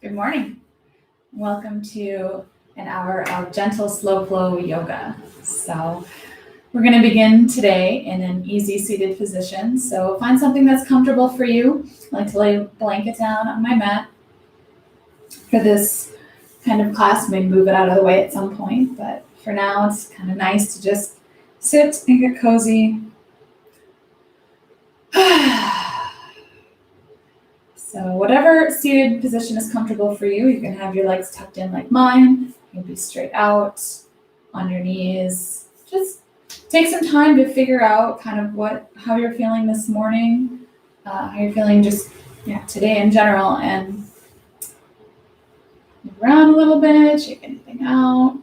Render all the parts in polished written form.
Good morning. Welcome to an hour of gentle, slow flow yoga. So, we're going to begin today in an easy seated position. So, find something that's comfortable for you. I like to lay a blanket down on my mat. For this kind of class, maybe move it out of the way at some point, but for now, it's kind of nice to just sit and get cozy. So whatever seated position is comfortable for you, you can have your legs tucked in like mine. You can be straight out on your knees. Just take some time to figure out kind of how you're feeling this morning, how you're feeling just today in general, and move around a little bit, shake anything out.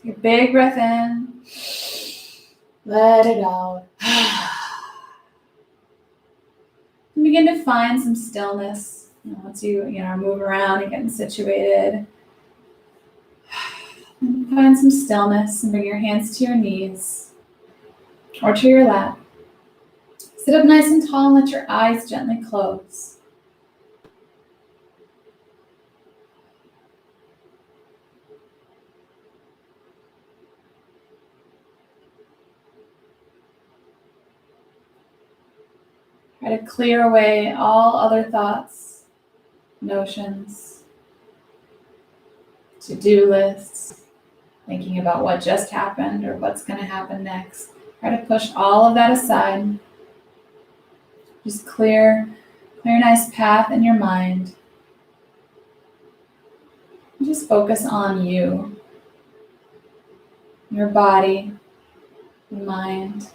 Take a big breath in, let it out. And begin to find some stillness. Once you move around and getting situated, and find some stillness and bring your hands to your knees or to your lap. Sit up nice and tall and let your eyes gently close. Try to clear away all other thoughts, notions, to-do lists, thinking about what just happened or what's going to happen next. Try to push all of that aside. Just clear a nice path in your mind. And just focus on you, your body, your mind.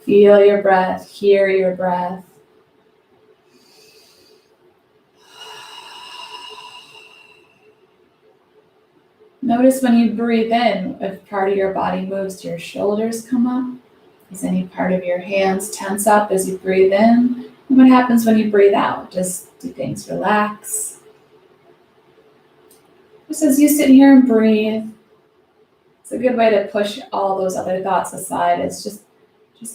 Feel your breath, hear your breath. Notice when you breathe in, if part of your body moves, do your shoulders come up? Does any part of your hands tense up as you breathe in? And what happens when you breathe out? Do things relax? Just as you sit here and breathe, it's a good way to push all those other thoughts aside. It's just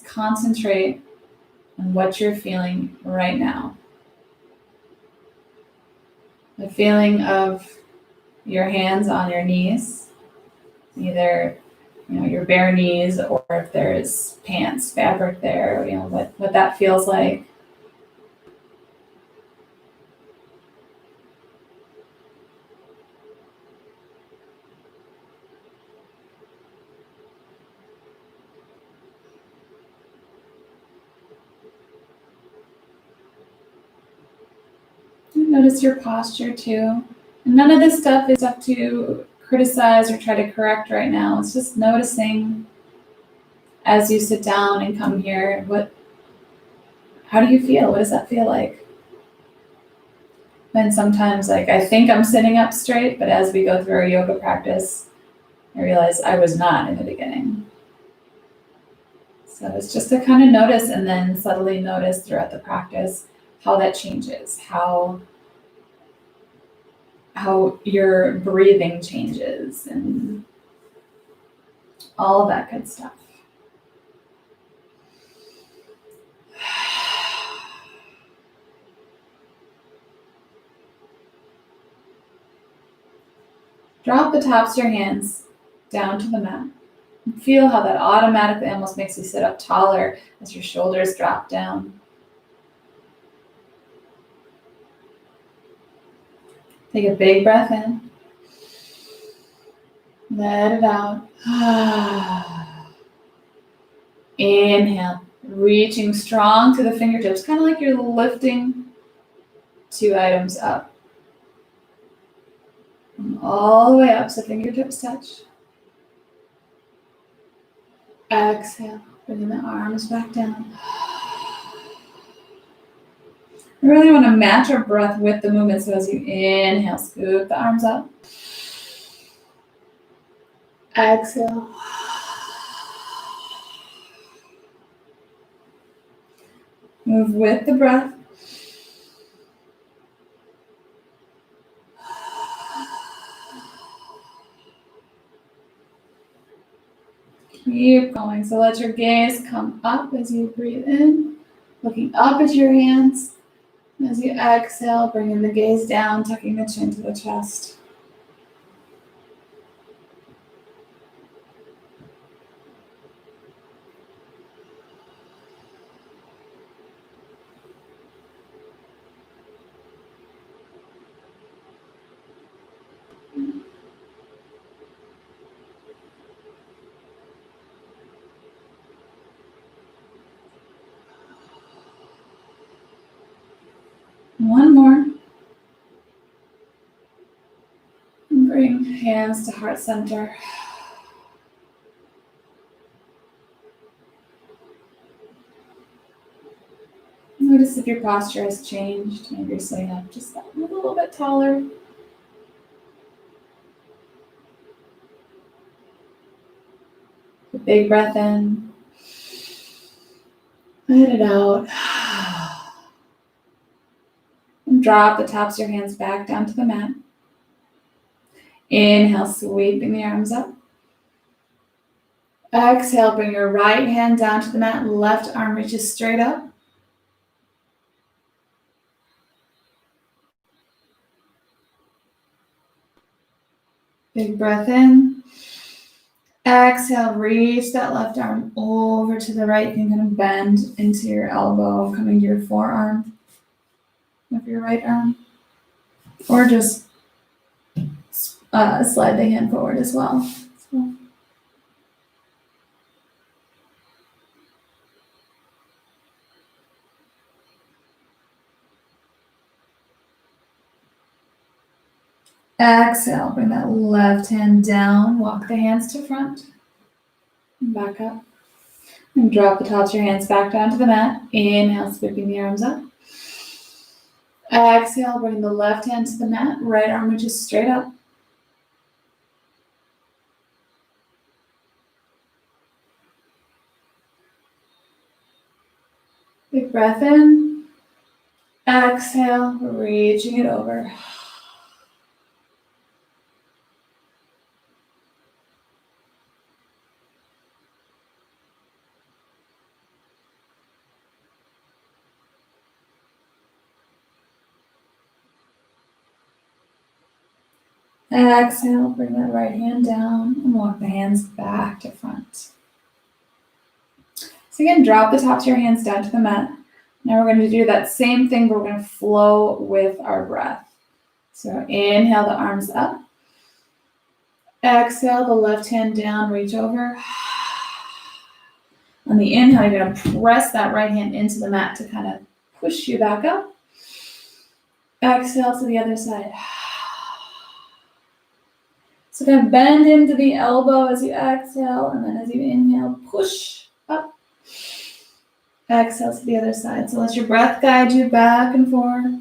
concentrate on what you're feeling right now. The feeling of your hands on your knees, either your bare knees, or if there's pants, fabric there, what that feels like. Notice your posture too. And none of this stuff is up to criticize or try to correct right now. It's just noticing as you sit down and come here, how do you feel? What does that feel like? And sometimes I think I'm sitting up straight, but as we go through our yoga practice, I realize I was not in the beginning. So it's just to kind of notice and then subtly notice throughout the practice how that changes, how your breathing changes and all of that good stuff. Drop the tops of your hands down to the mat. And feel how that automatically almost makes you sit up taller as your shoulders drop down. Take a big breath in. Let it out. Inhale, reaching strong to the fingertips, kind of like you're lifting 2 items up. And all the way up so fingertips touch. Exhale, bringing the arms back down. We really want to match our breath with the movement. So as you inhale, scoop the arms up. Exhale. Move with the breath. Keep going. So let your gaze come up as you breathe in, looking up at your hands. As you exhale, bringing the gaze down, tucking the chin to the chest. One more. And bring hands to heart center. Notice if your posture has changed. Maybe you're sitting up just a little bit taller. A big breath in. Let it out. And drop the tops of your hands back down to the mat. Inhale, sweeping the arms up. Exhale, bring your right hand down to the mat. Left arm reaches straight up. Big breath in. Exhale, reach that left arm over to the right. You can kind of bend into your elbow, coming to your forearm with your right arm. Or just slide the hand forward as well. Exhale, bring that left hand down. Walk the hands to front. And back up. And drop the tops of your hands back down to the mat. Inhale, sweeping the arms up. Exhale, bring the left hand to the mat. Right arm reaches straight up. Big breath in. Exhale, reaching it over. Exhale, bring that right hand down and walk the hands back to front. So again, drop the tops of your hands down to the mat. Now we're going to do that same thing, but we're going to flow with our breath. So inhale the arms up. Exhale the left hand down, reach over. On the inhale, you're going to press that right hand into the mat to kind of push you back up. Exhale to the other side. So kind of bend into the elbow as you exhale, and then as you inhale, push up. Exhale to the other side. So let your breath guide you back and forth.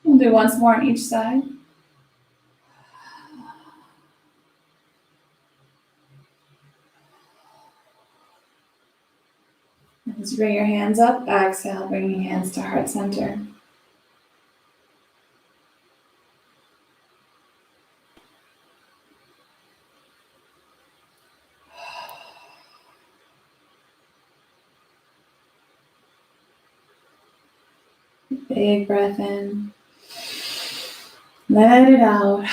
We'll do once more on each side. As you bring your hands up, exhale, bringing your hands to heart center. Big breath in. Let it out.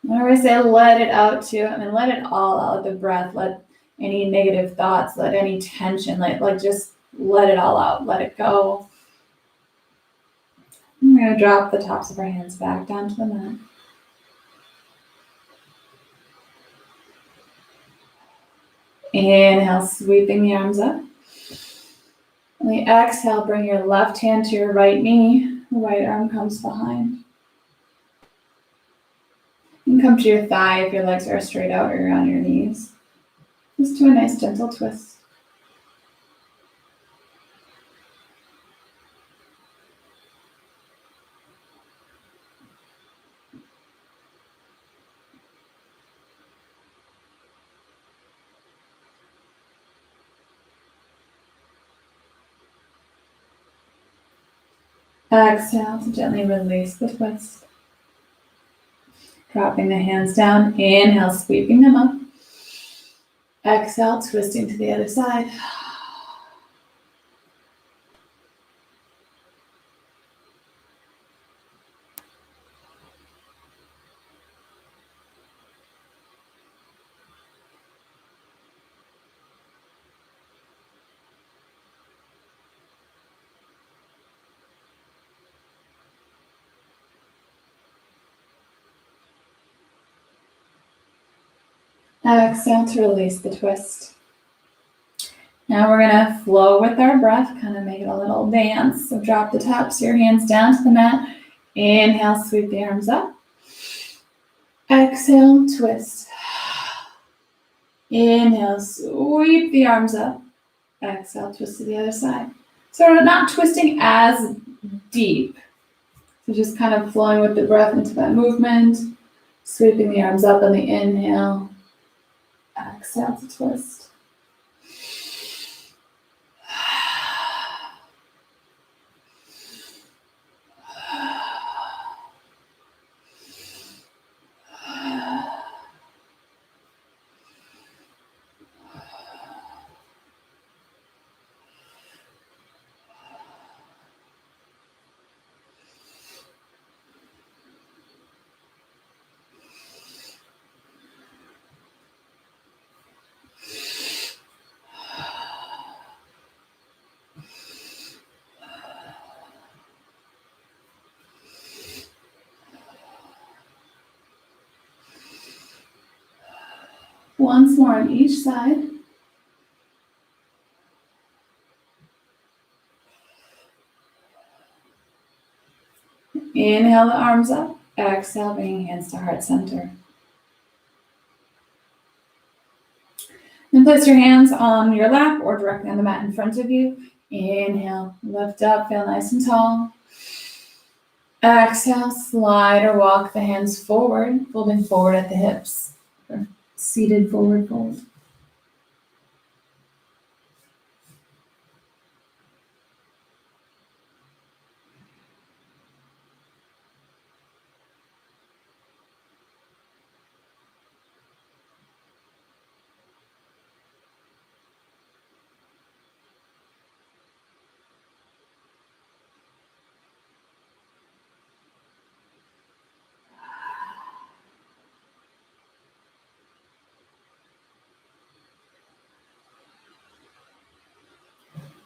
Whenever I say let it out too, I mean let it all out, the breath. Let any negative thoughts, let any tension, like just let it all out. Let it go. I'm going to drop the tops of our hands back down to the mat. Inhale, sweeping the arms up. On the exhale, bring your left hand to your right knee. The right arm comes behind. come to your thigh if your legs are straight out or you're on your knees. Just do a nice gentle twist. Exhale to gently release the twist. Dropping the hands down. Inhale, sweeping them up. Exhale, twisting to the other side. Exhale to release the twist. Now we're going to flow with our breath, kind of make it a little dance. So drop the tops of your hands down to the mat. Inhale, sweep the arms up. Exhale, twist. Inhale, sweep the arms up. Exhale, twist to the other side. So we're not twisting as deep. So just kind of flowing with the breath into that movement. Sweeping the arms up on the inhale. Exhale to twist. Once more on each side. Inhale the arms up. Exhale, bringing hands to heart center. Then place your hands on your lap or directly on the mat in front of you. Inhale, lift up, feel nice and tall. Exhale, slide or walk the hands forward, folding forward at the hips. Or seated forward fold.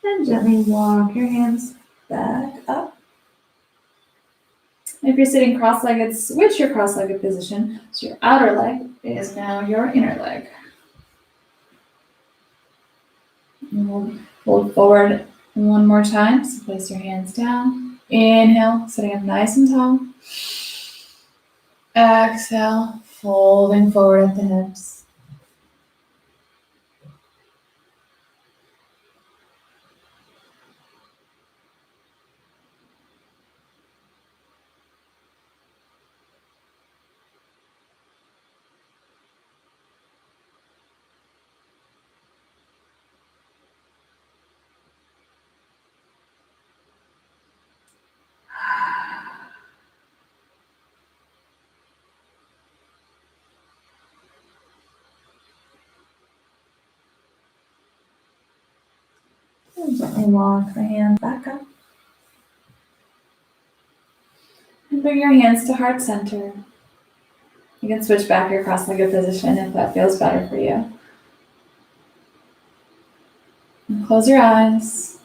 And gently walk your hands back up. If you're sitting cross-legged, switch your cross-legged position. So your outer leg is now your inner leg. And we'll fold forward one more time. So place your hands down. Inhale, sitting up nice and tall. Exhale, folding forward at the hips. And gently walk the hands back up. And bring your hands to heart center. You can switch back your cross-legged position if that feels better for you. And close your eyes.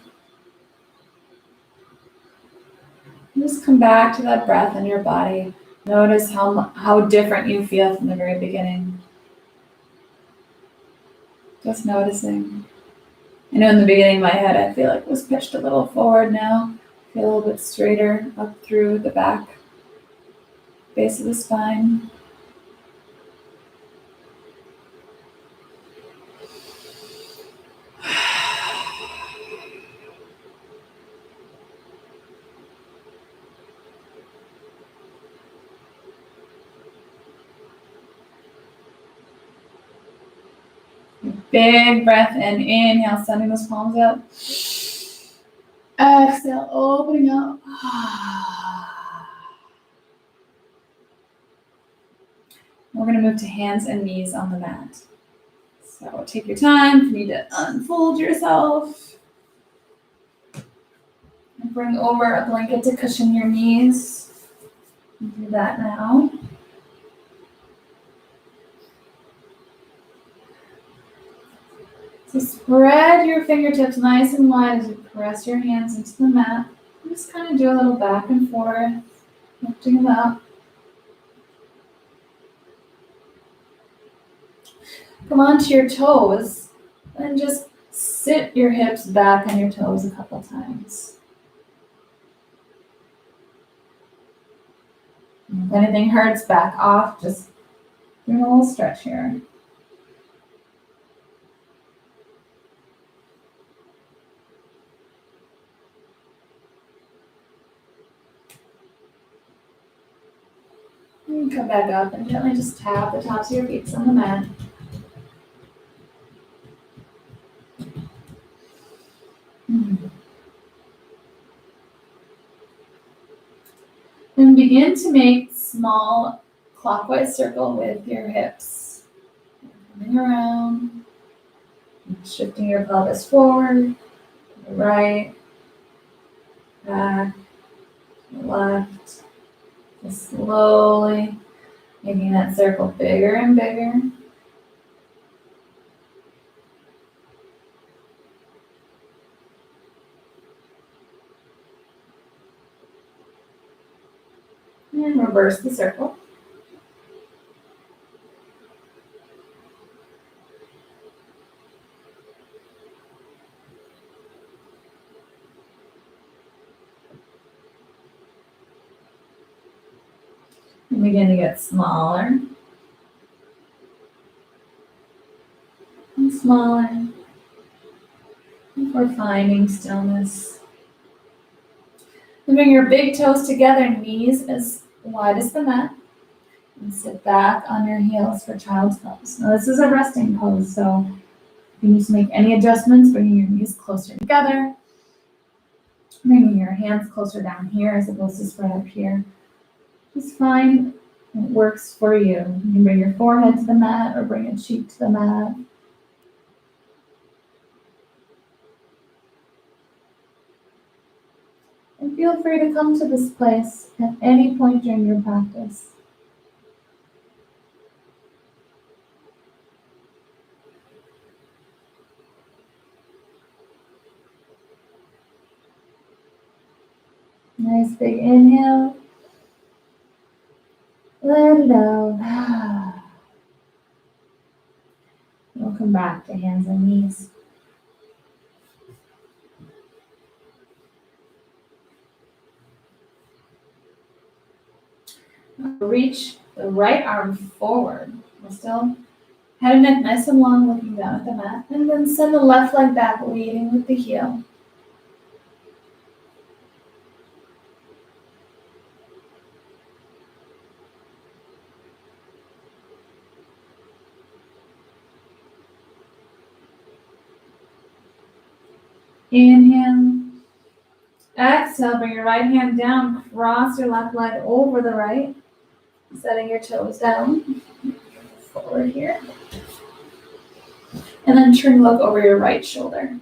And just come back to that breath in your body. Notice how different you feel from the very beginning. Just noticing. I know in the beginning my head I feel like it was pitched a little forward now. I feel a little bit straighter up through the back, base of the spine. Big breath in. Inhale, sending those palms up. Exhale, opening up. We're going to move to hands and knees on the mat. So take your time. If you need to unfold yourself. And bring over a blanket to cushion your knees. Do that now. So spread your fingertips nice and wide as you press your hands into the mat. Just kind of do a little back and forth, lifting them up. Come onto your toes and just sit your hips back on your toes a couple times. If anything hurts, back off. Just do a little stretch here. And come back up and gently just tap the tops of your feet on the mat. Then begin to make small clockwise circle with your hips. Coming around, shifting your pelvis forward, to the right, back, to the left. Just slowly making that circle bigger and bigger. And reverse the circle. And begin to get smaller and smaller. And we're finding stillness. And bring your big toes together, knees as wide as the mat. And sit back on your heels for child's pose. Now this is a resting pose, so if you need to make any adjustments, bringing your knees closer together. Bringing your hands closer down here as opposed to spread up here. Just find what works for you. You can bring your forehead to the mat or bring a cheek to the mat. And feel free to come to this place at any point during your practice. Nice big inhale. Let it out. We'll come back to hands and knees. Reach the right arm forward. We're still head and neck nice and long, looking down at the mat. And then send the left leg back, leading with the heel. Inhale. Exhale, bring your right hand down, cross your left leg over the right, setting your toes down, forward here. And then turn, look over your right shoulder.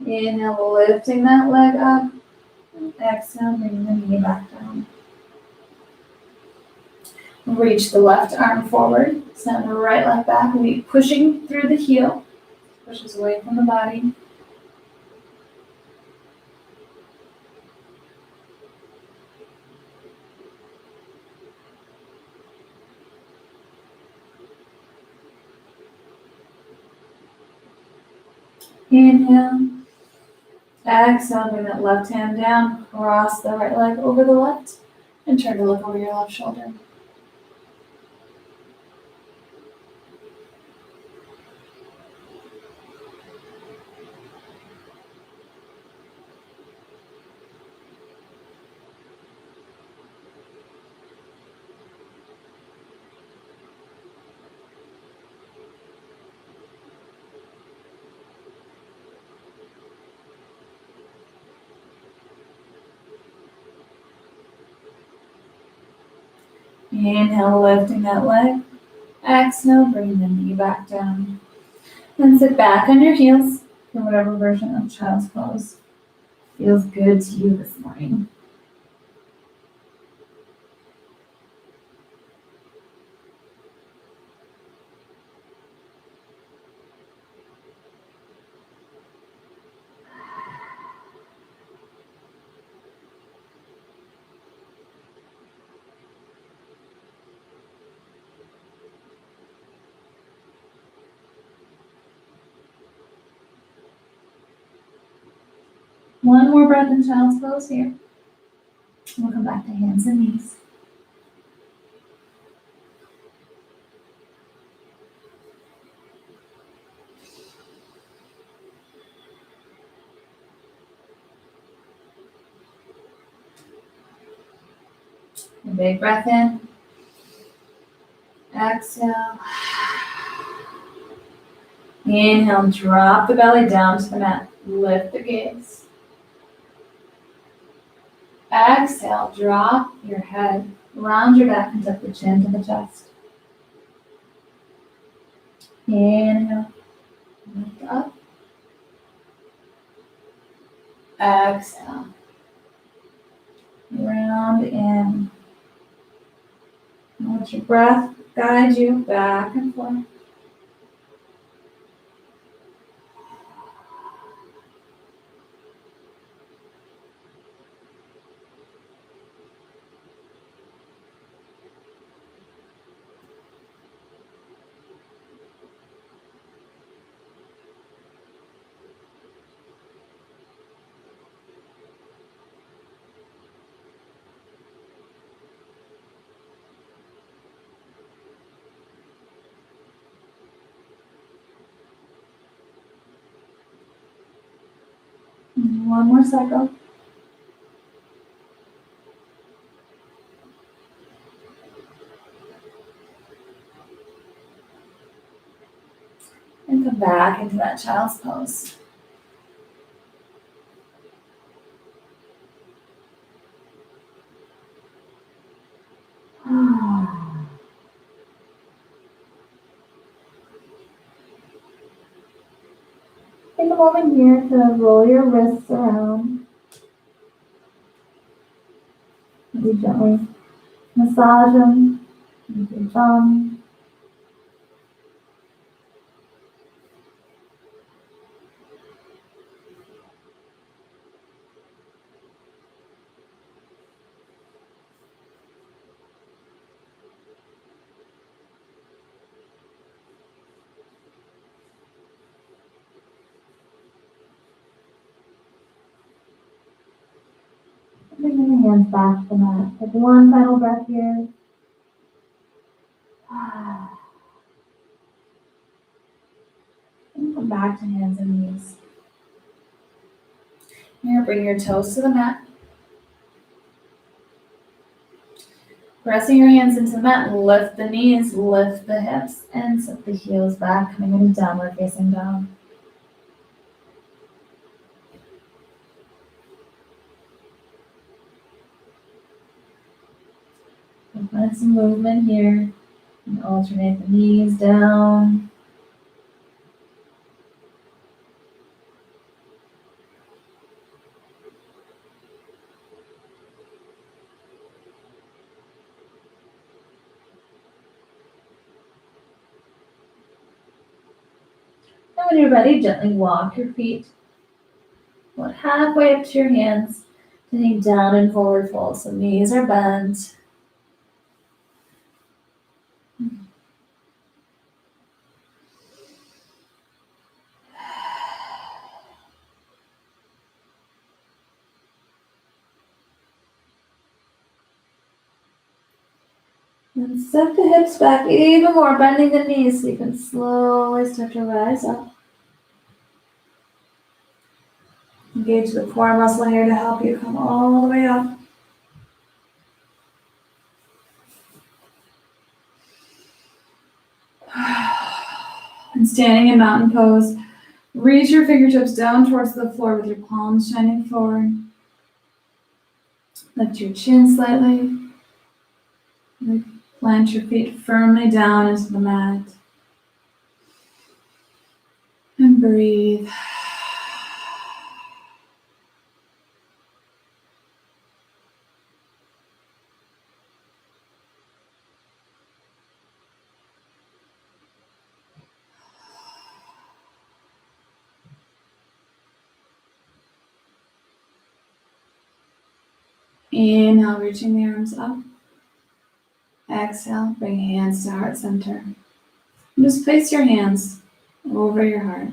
Inhale, lifting that leg up. Exhale, bring the knee back down. Reach the left arm forward. Send the right leg back. We pushing through the heel. Pushes away from the body. Inhale. Exhale, bring that left hand down. Cross the right leg over the left. And turn to look over your left shoulder. Inhale, lifting that leg. Exhale, bring the knee back down. Then sit back on your heels in whatever version of child's pose feels good to you this morning. One more breath in child's pose here. We'll come back to hands and knees. A big breath in. Exhale. Inhale, drop the belly down to the mat. Lift the gaze. Exhale, drop your head. Round your back and tuck the chin to the chest. Inhale. Lift up. Exhale. Round in. Let your breath guide you back and forth. One more cycle. And come back into that child's pose. Take a moment here to roll your wrists around. Maybe gently massage them with your thumb. Bringing the hands back to the mat. Take one final breath here. And come back to hands and knees. Here, bring your toes to the mat. Pressing your hands into the mat, lift the knees, lift the hips, and set the heels back, coming into downward facing dog. Find some movement here. And alternate the knees down. And when you're ready, gently walk your feet about halfway up to your hands, sitting down in forward fold. So knees are bent. And set the hips back even more, bending the knees so you can slowly start to rise up. Engage the core muscle here to help you come all the way up. And standing in mountain pose, reach your fingertips down towards the floor with your palms shining forward. Lift your chin slightly. Plant your feet firmly down into the mat. And breathe. Inhale, reaching the arms up. Exhale, bring hands to heart center. And just place your hands over your heart.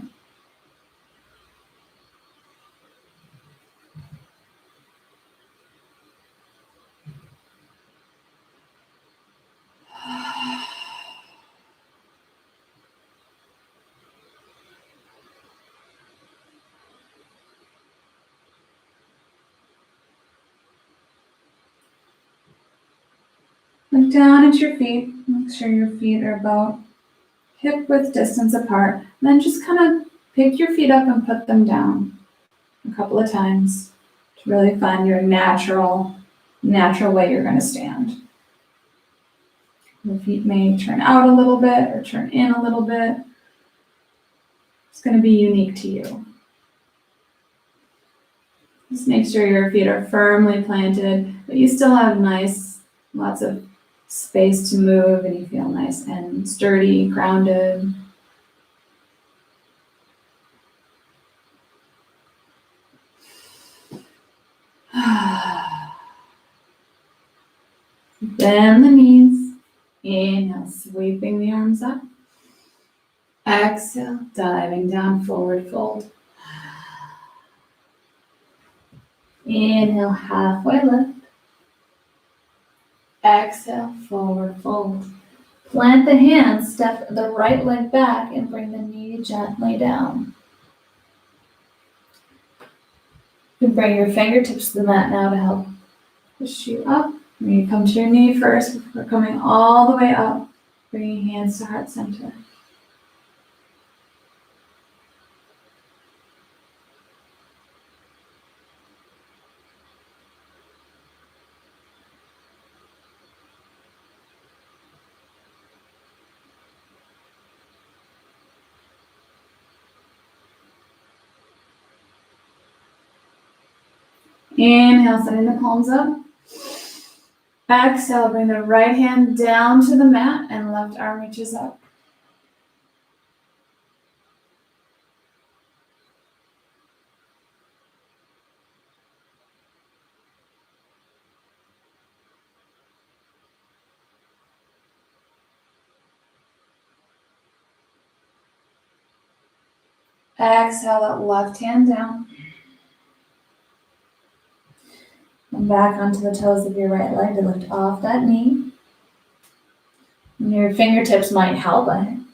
Look down at your feet. Make sure your feet are about hip width distance apart. And then just kind of pick your feet up and put them down a couple of times to really find your natural way you're going to stand. The feet may turn out a little bit or turn in a little bit. It's going to be unique to you. Just make sure your feet are firmly planted, but you still have lots of space to move, and you feel nice and sturdy, grounded. Bend the knees. Inhale, sweeping the arms up. Exhale, diving down, forward fold. Inhale, halfway lift. Exhale, forward fold. Plant the hands, step the right leg back, and bring the knee gently down. You can bring your fingertips to the mat now to help push you up. You come to your knee first before coming all the way up, bringing hands to heart center. Inhale, setting the palms up. Exhale, bring the right hand down to the mat and left arm reaches up. Exhale, that left hand down. And back onto the toes of your right leg to lift off that knee. And your fingertips might help. I'm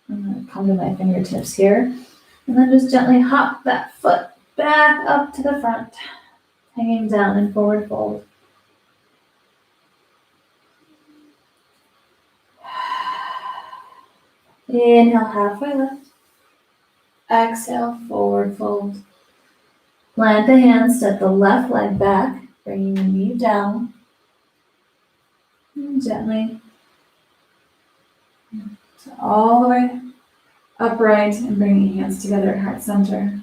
going to come to my fingertips here. And then just gently hop that foot back up to the front, hanging down in forward fold. Inhale, halfway lift. Exhale, forward fold. Plant the hands, step the left leg back, bringing the knee down. And gently all the way upright and bringing hands together at heart center.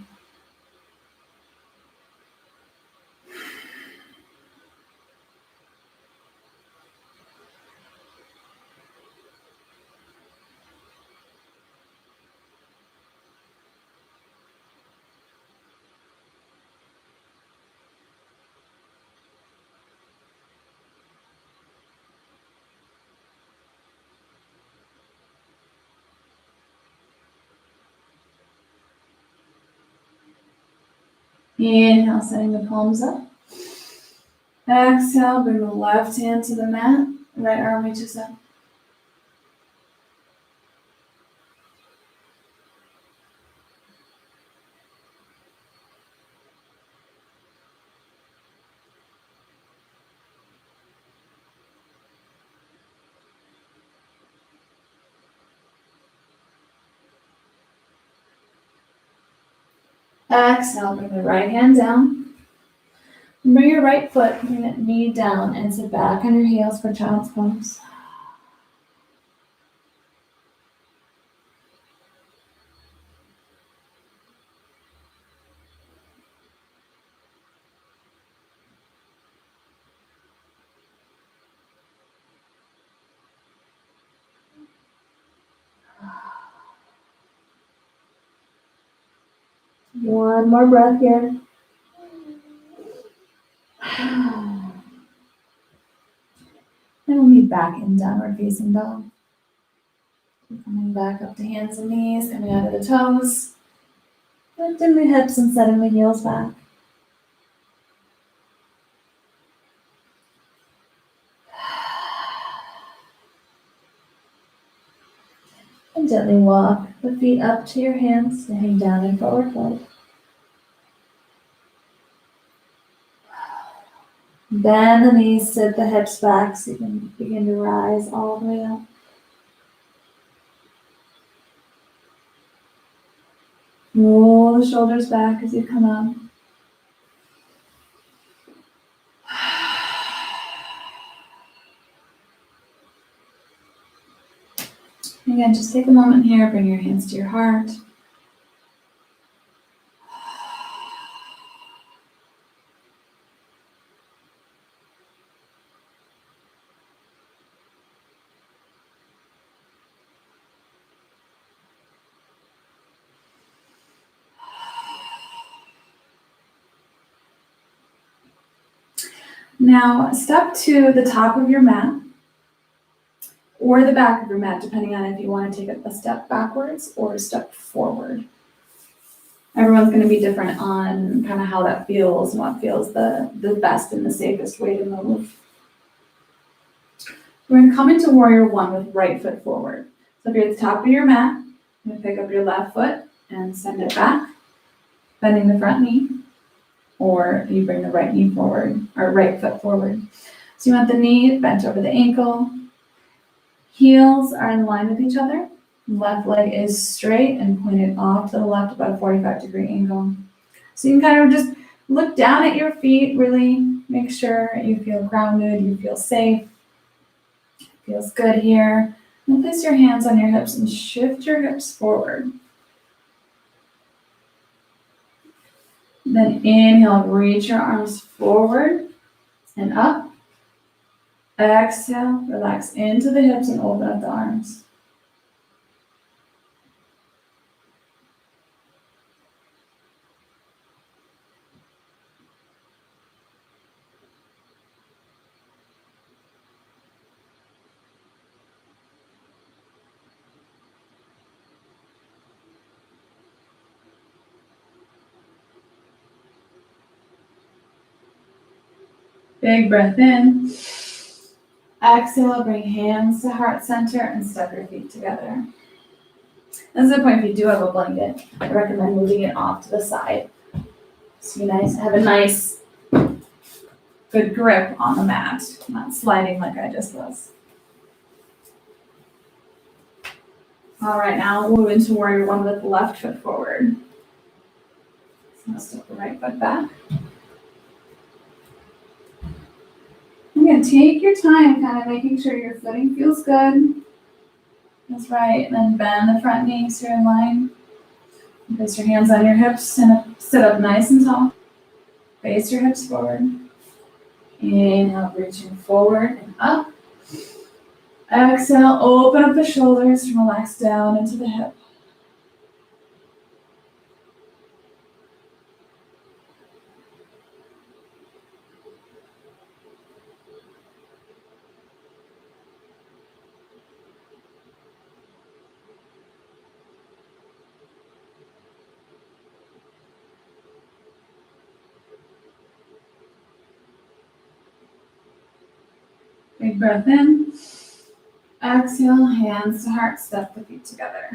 Inhale, setting the palms up. Exhale, bring the left hand to the mat. Right arm reaches up. Exhale, bring the right hand down. Bring your right foot, bring that knee down and sit back on your heels for child's pose. One more breath here. Then we'll meet back in downward facing dog. Coming back up to hands and knees, coming out of the toes. Lifting the hips and setting the heels back. And gently walk the feet up to your hands to hang down in forward fold. Bend the knees, sit the hips back so you can begin to rise all the way up. Roll the shoulders back as you come up. Again, just take a moment here, bring your hands to your heart. Now, step to the top of your mat or the back of your mat, depending on if you want to take a step backwards or a step forward. Everyone's going to be different on kind of how that feels and what feels the best and the safest way to move. We're going to come into warrior one with right foot forward. So if you're at the top of your mat, you're going to pick up your left foot and send it back, bending the front knee, or you bring the right knee forward, or right foot forward. So you want the knee bent over the ankle. Heels are in line with each other. Left leg is straight and pointed off to the left about a 45-degree angle. So you can kind of just look down at your feet, really make sure you feel grounded, you feel safe. Feels good here. And place your hands on your hips and shift your hips forward. Then inhale, reach your arms forward and up. Exhale, relax into the hips and open up the arms. Big breath in. Exhale, bring hands to heart center and step your feet together. This is the point if you do have a blanket, I recommend moving it off to the side. So you have a nice, good grip on the mat, not sliding like I just was. All right, now we'll move into warrior one with the left foot forward. So now step the right foot back. Again, take your time, kind of making sure your footing feels good. That's right, and then bend the front knee so you're in line. Place your hands on your hips and sit up nice and tall. Face your hips forward. Inhale, reaching forward and up. Exhale, open up the shoulders, relax down into the hip. Big breath in. Exhale, hands to heart, step the feet together.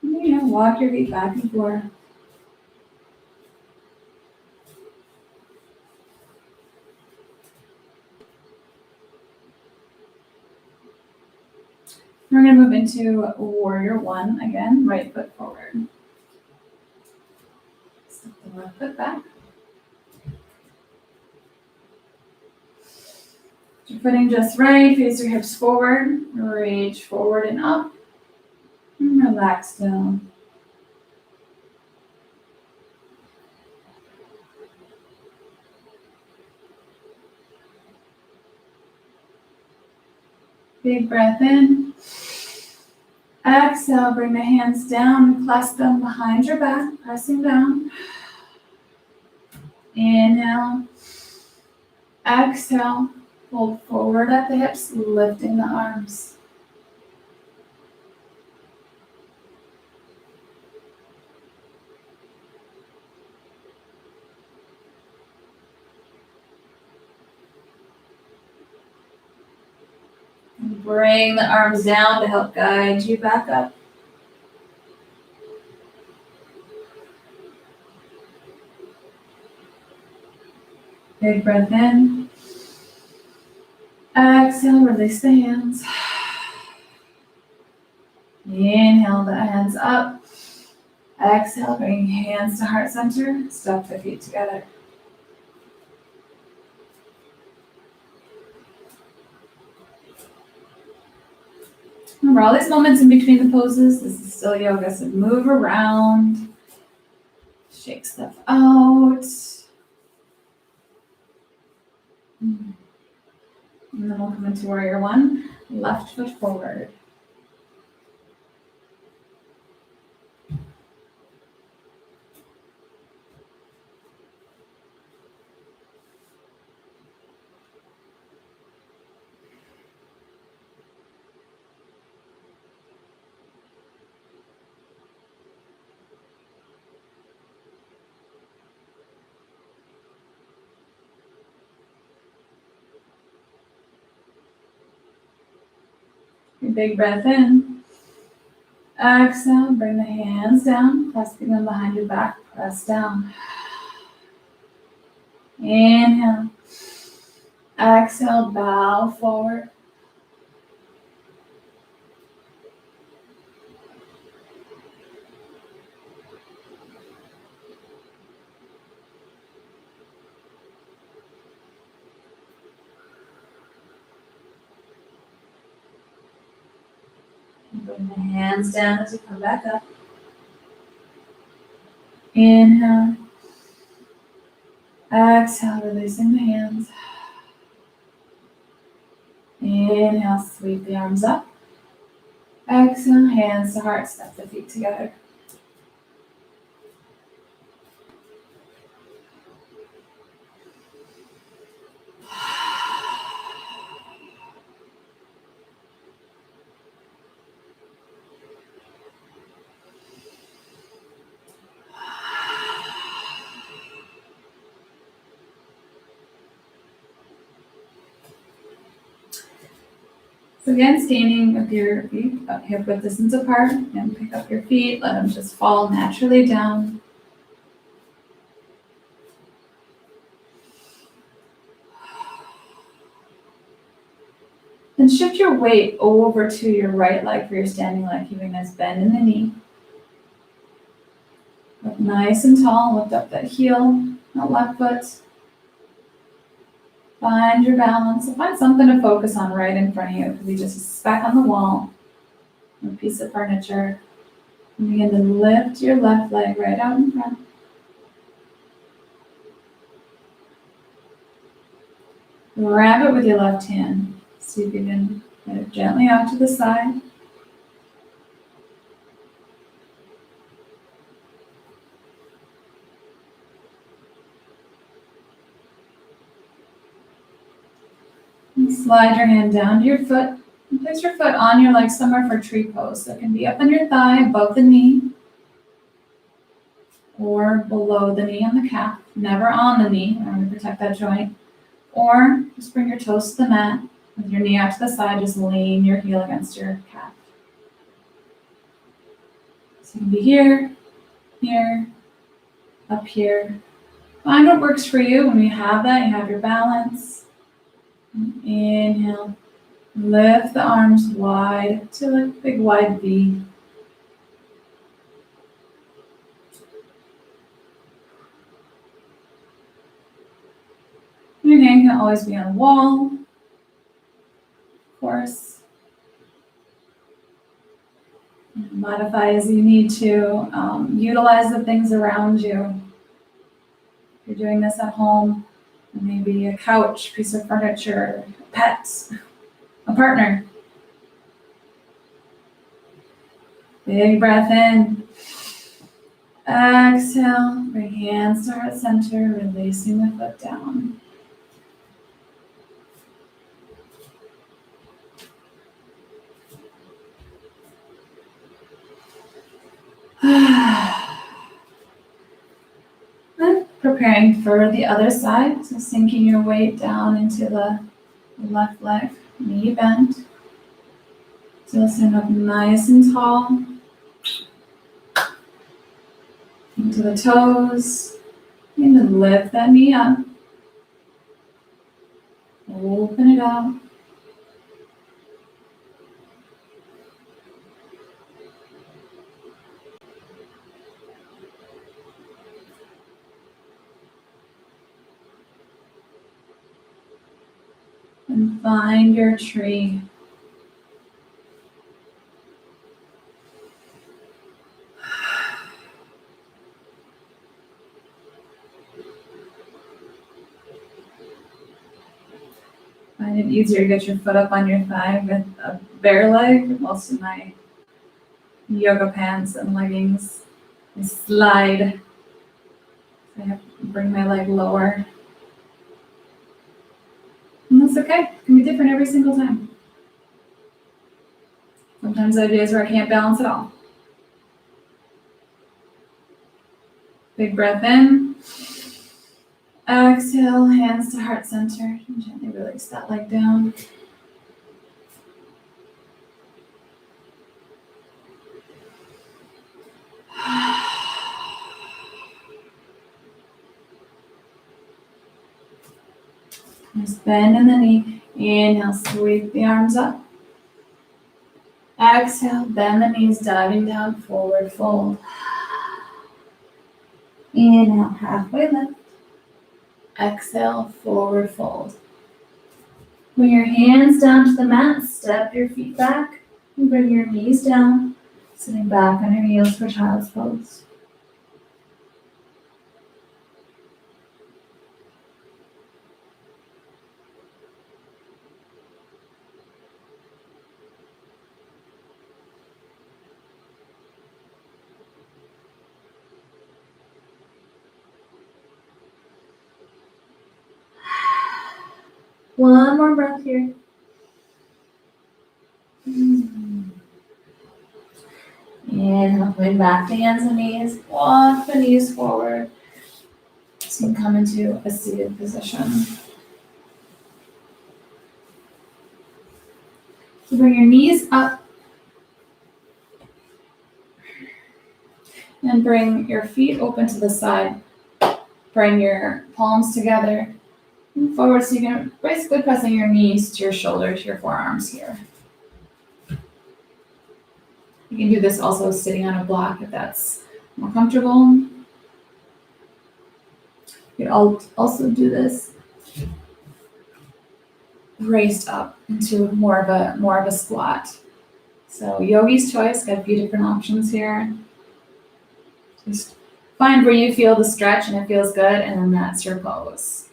Walk your feet back and forth. We're going to move into warrior one again, right foot forward. Step the left foot back. Your footing just right, face your hips forward, reach forward and up, and relax down. Big breath in. Exhale, bring the hands down, clasp them behind your back, pressing down. Inhale. Exhale, fold forward at the hips, lifting the arms. And bring the arms down to help guide you back up. Big breath in. Exhale, release the hands. Inhale the hands up. Exhale, bring hands to heart center. Step the feet together. Remember, all these moments in between the poses, this is still yoga, so move around. Shake stuff out. And then we'll come into warrior one. Left foot forward. Big breath in. Exhale, bring the hands down, clasping them behind your back, press down. Inhale. Exhale, bow forward. Bring the hands down as you come back up. Inhale. Exhale, releasing the hands. Inhale, sweep the arms up. Exhale, hands to heart, step the feet together. So again, standing with your feet hip width distance apart, and pick up your feet, let them just fall naturally down. Then shift your weight over to your right leg for your standing leg, keeping this bend in the knee. Look nice and tall, lift up that heel, that left foot. Find your balance. So find something to focus on right in front of you. It could be just a speck on the wall, a piece of furniture. And begin to lift your left leg right out in front. Grab it with your left hand. So you can get it gently out to the side. And slide your hand down to your foot. And place your foot on your leg somewhere for tree pose. So it can be up on your thigh, above the knee, or below the knee on the calf. Never on the knee. I'm going to protect that joint. Or just bring your toes to the mat with your knee out to the side, just lean your heel against your calf. So you can be here, here, up here. Find what works for you. When you have that, you have your balance. Inhale, lift the arms wide to a big wide V. Your hand can always be on the wall, of course. Modify as you need to. Utilize the things around you. If you're doing this at home, maybe a couch, piece of furniture, pets, a partner. Big breath in. Exhale, bring hands to heart center, releasing the foot down. Then preparing for the other side, so sinking your weight down into the left leg, knee bent. So stand up nice and tall. Into the toes. And then lift that knee up. Open it up. And find your tree. Find it easier to get your foot up on your thigh with a bare leg. Most of my yoga pants and leggings, I slide. I have to bring my leg lower. And that's okay. It can be different every single time. Sometimes I have days where I can't balance at all. Big breath in. Exhale, hands to heart center. And gently release that leg down. Just bend in the knee. Inhale, sweep the arms up. Exhale, bend the knees, diving down, forward fold. Inhale, halfway lift. Exhale, forward fold. Bring your hands down to the mat, step your feet back, and bring your knees down, sitting back on your heels for child's pose. One more breath here. Inhale, coming back to hands and knees. Walk the knees forward. So you can come into a seated position. So bring your knees up. And bring your feet open to the side. Bring your palms together and forward, so you can basically pressing your knees to your shoulder, to your forearms here. You can do this also sitting on a block if that's more comfortable. You could also do this raised up into more of a squat. So yogi's choice, got a few different options here. Just find where you feel the stretch and it feels good, and then that's your pose.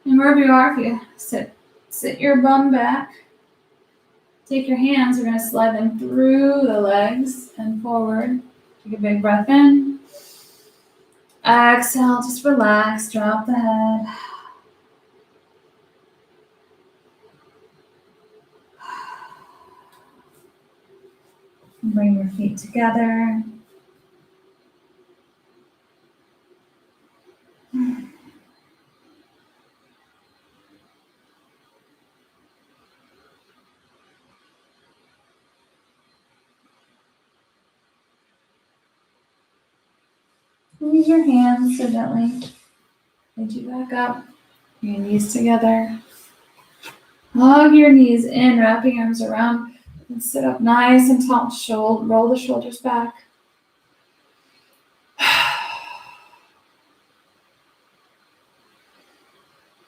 And wherever you are, if you sit your bum back, take your hands, we're going to slide them through the legs and forward. Take a big breath in. Exhale, just relax, drop the head. Bring your feet together. Use your hands so gently. Lift you back up. Your knees together. Hug your knees in, wrapping arms around, and sit up nice and tall. Roll the shoulders back.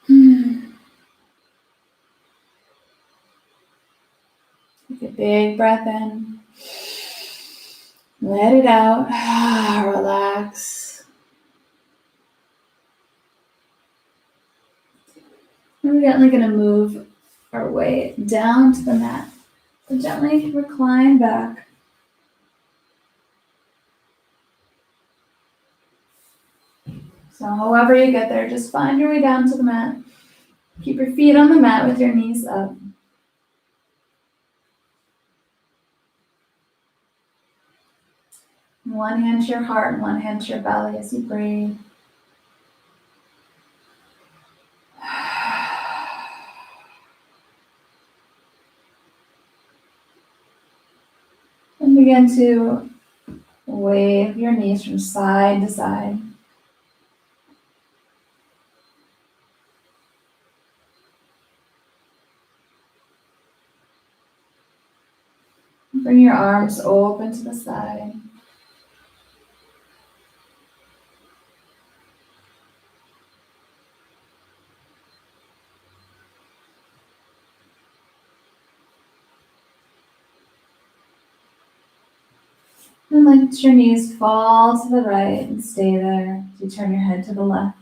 Take a big breath in. Let it out. Relax. We're gently going to move our way down to the mat. So gently recline back. So however you get there, just find your way down to the mat. Keep your feet on the mat with your knees up. One hand to your heart and one hand to your belly as you breathe. And begin to wave your knees from side to side. Bring your arms open to the side. And let your knees fall to the right and stay there as you turn your head to the left.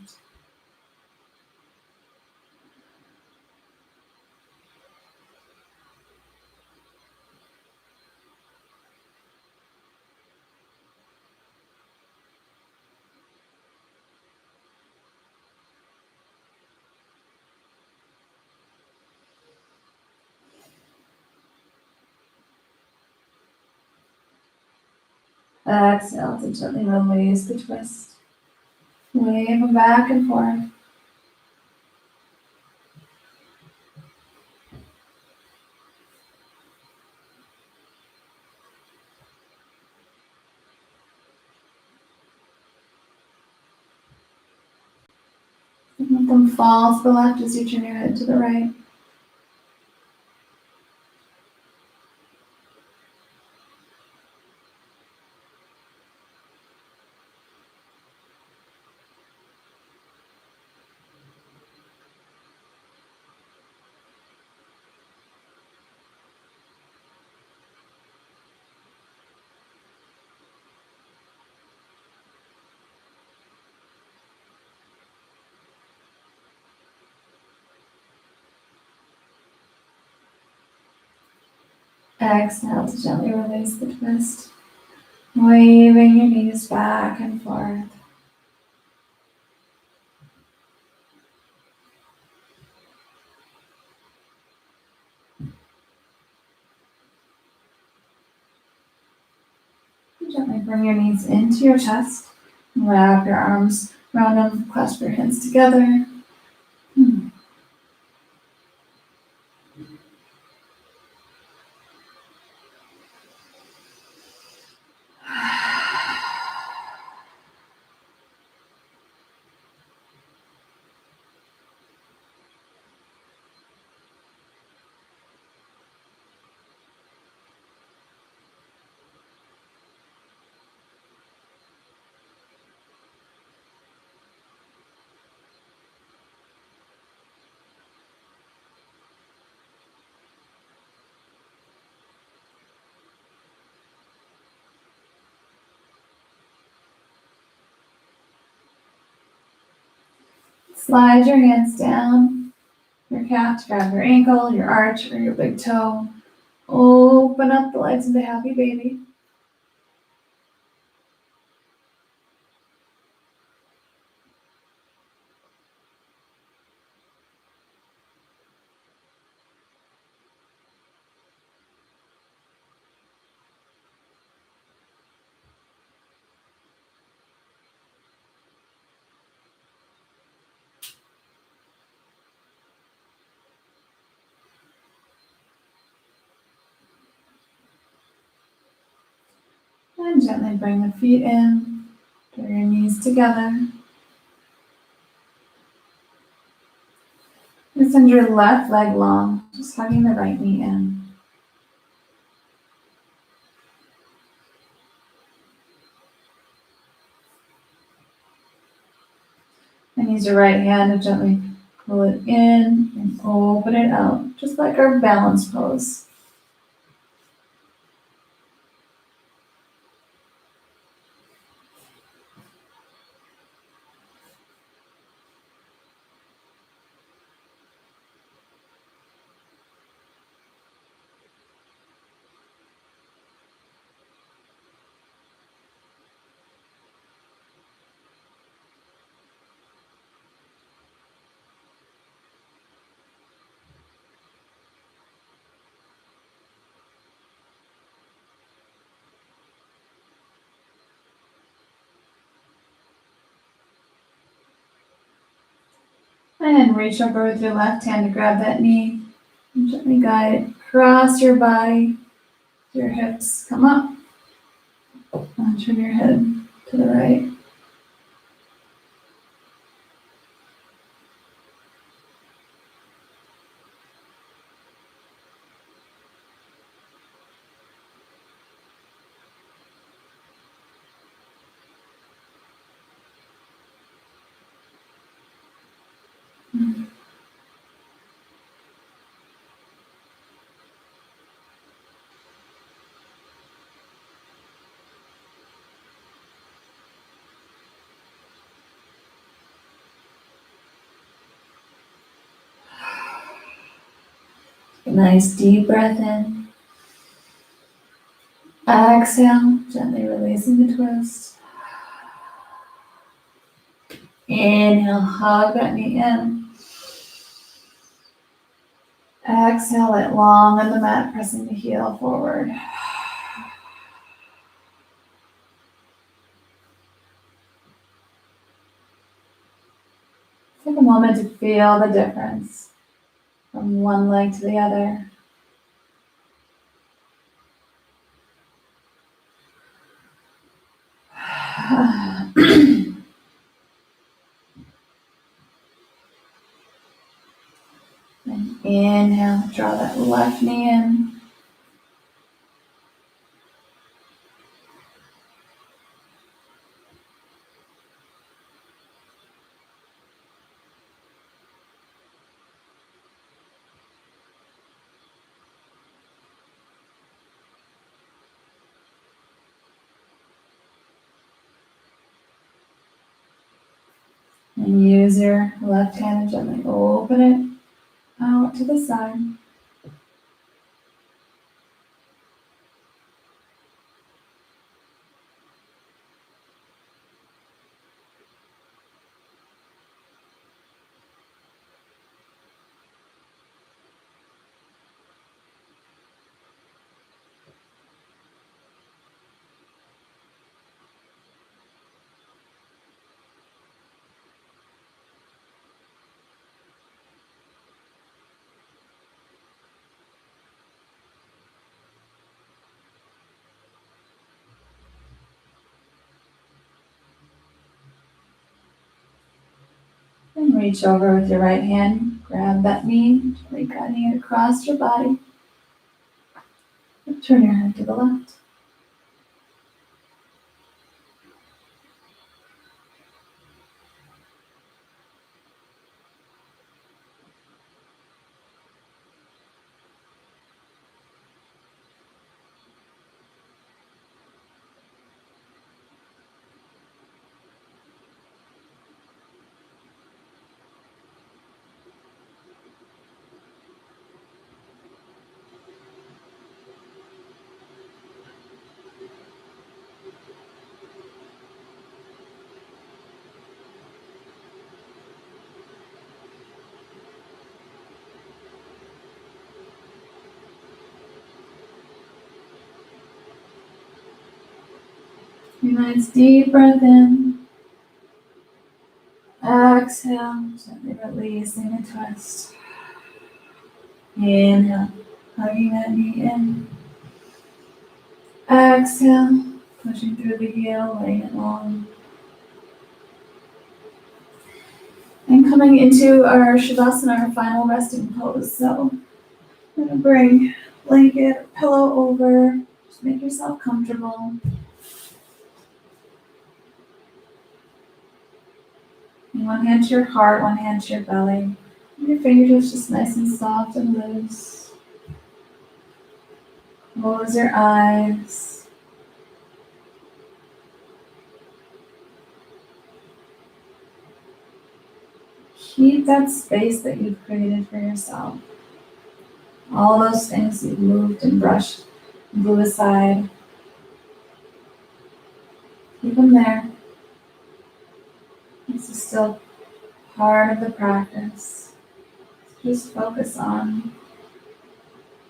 Exhale to gently release the twist. Wave them back and forth. And let them fall to the left as you turn your head to the right. Exhale to gently release the twist. Waving your knees back and forth. Gently bring your knees into your chest. Wrap your arms around them, clasp your hands together. Slide your hands down your calf to grab your ankle, your arch, or your big toe. Open up the legs into happy baby. And gently bring the feet in, draw your knees together. And send your left leg long, just hugging the right knee in. And use your right hand to gently pull it in and open it out, just like our balance pose. And reach over with your left hand to grab that knee and gently guide it across your body. Your hips come up and turn your head to the right. A nice deep breath in. Exhale, gently releasing the twist. Inhale, hug that knee in. Exhale it long on the mat, pressing the heel forward. Take a moment to feel the difference from one leg to the other. And inhale, draw that left knee in. And use your left hand to gently open it out to the side. And reach over with your right hand, grab that knee, gently guiding it across your body. And turn your head to the left. Nice deep breath in. Exhale, gently releasing the twist. Inhale, hugging that knee in. Exhale, Pushing through the heel, letting it long. And coming into our Shavasana, our final resting pose. So I'm gonna bring blanket, pillow over, just make yourself comfortable. And one hand to your heart, one hand to your belly. And your fingertips just nice and soft and loose. Close your eyes. Keep that space that you've created for yourself. All those things you've moved and brushed and blew aside. Keep them there. This is still part of the practice. Just focus on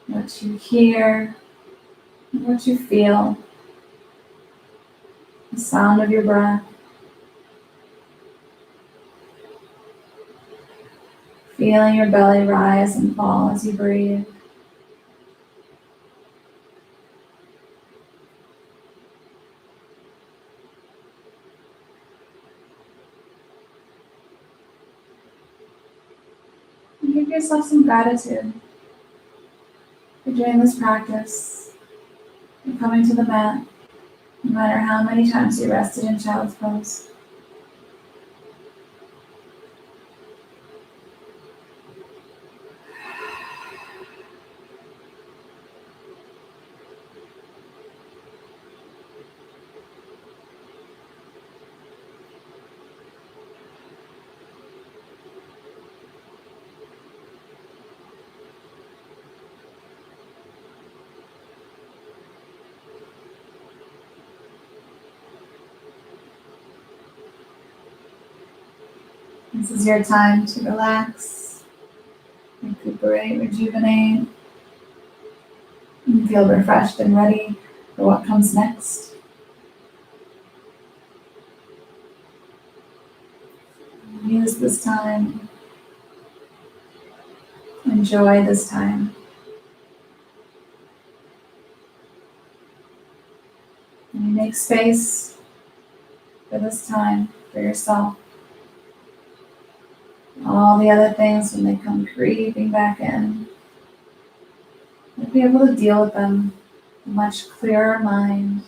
what you hear, and what you feel, the sound of your breath. Feeling your belly rise and fall as you breathe. And give yourself some gratitude for doing this practice and coming to the mat, no matter how many times you rested in child's pose. This is your time to relax, recuperate, rejuvenate, and feel refreshed and ready for what comes next. Use this time. Enjoy this time. And you make space for this time for yourself. All the other things, when they come creeping back in, you'll be able to deal with them with a much clearer mind,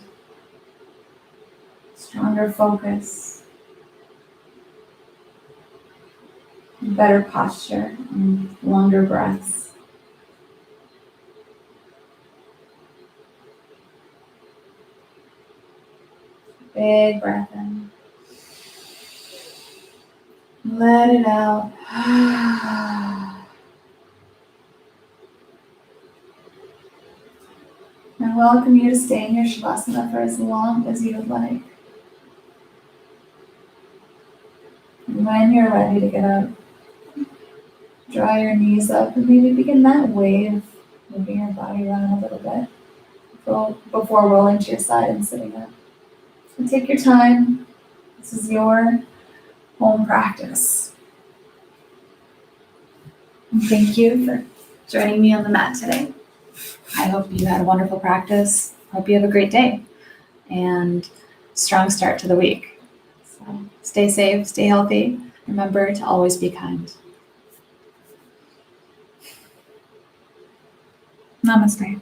stronger focus, better posture, and longer breaths. Big breath in. Let it out. I welcome you to stay in your Shavasana for as long as you would like. And when you're ready to get up, draw your knees up and maybe begin that wave, moving your body around a little bit before rolling to your side and sitting up. And take your time. This is your home practice. And thank you for joining me on the mat today. I hope you had a wonderful practice. Hope you have a great day and strong start to the week. So stay safe, stay healthy. Remember to always be kind. Namaste.